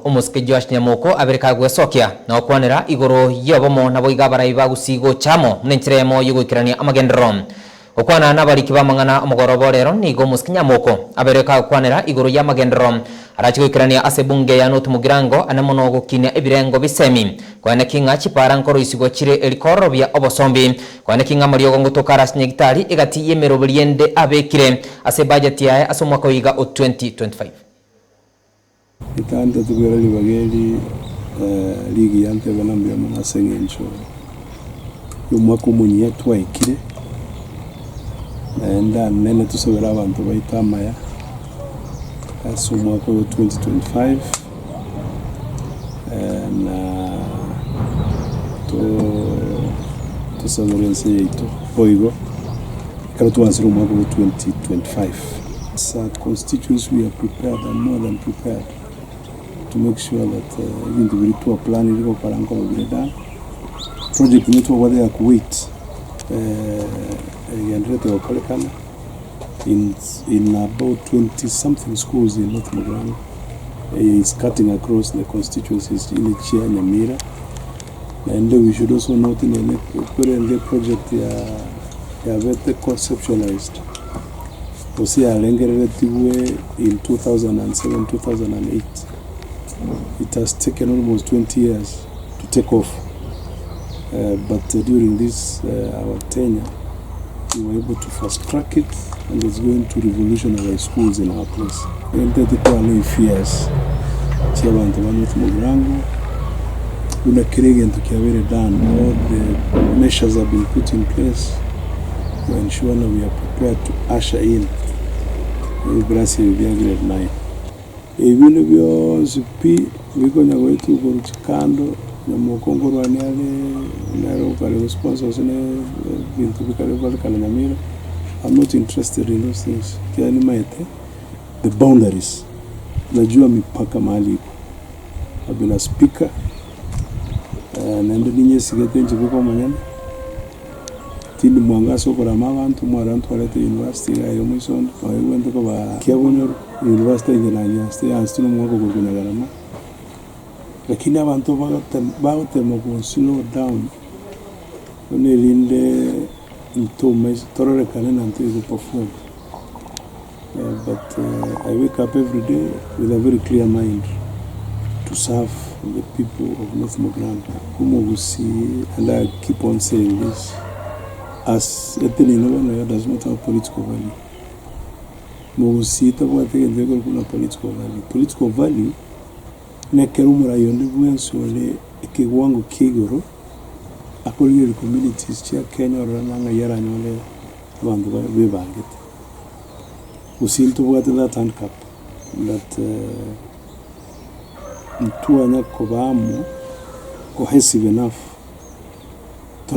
umuske Josh Nyamoko abereka gwesokia na okwanera igoro yobomo nabo igabara ibagusigo chamo mnenchiremo yugukirania amagendero okwana nabariki bamangana omugorobo rero nigo muske Nyamoko abereka okwanera igoro ya magendero arachigukirania ase bunge ya North Mugirango anamono gukinya ebirengo bisemi kwane kinga chipara nkoro isigo chire elikoro bya obosombi kwane kinga mariogo ngutokara sinyegitari igati yemero buriende abekire ase budget yae ase mwaka wiga 2025 itanda tugera libageli ligi yante banambya mu sengencho y'umwaka umunye twaikire nda nene tusobera abantu baitamaya ase umwaka wa 2025 na to saberense yeito oigo kala tuanzira umwaka wa 2025. As a constituency we are prepared and more than prepared to make sure that even the virtual plan is go paranko bagireda project neto wale ya kuwait yanrete okalekana in about 20 something schools in North Mugirango. It's cutting across the constituencies in Chia Nyamira, and we should also note in the project ya vete conceptualized osi alengeretiwe in 2007-2008. It has taken almost 20 years to take off, but during this our tenure we were able to fast track it, and it's going to revolutionize schools in our place. And that the fears chabantu ba North Mugirango una kirege ntukiabere done. All the measures have been put in place to ensure that we are prepared to usher in Gracia grade 9. Ibintu byose biko nyagwetu kuruchikando na mukongoro anyale na kale sponsors ne bintu bikale kale Nyamira. I'm not interested in those things. Kiani maete the boundaries. Najua mipaka mahali. I've been a speaker nende ninye sigete njiko manyana tindi mwangaso kora mabantu mwarantu walete university ayo mwishondo wende ko ba kiabonyo university ngenanya stay anstino mwako kokuna garama lakini abantu bagote mo slow down onelinde ntome torore kanena ntizo perform. But I wake up every day with a very clear mind to serve the people of North Mugirango. Umugusi, and I keep on saying this, as Etelino does not have political value. Mugusi tabwate ndego kuna political value. Political value nekerumura yonde bwensole ekiwango kigoro akoliye communities chia Kenya oranga yaranyole abantu bebangete. Usinto bwate that handicap that mtu anya kobamu cohesive enough to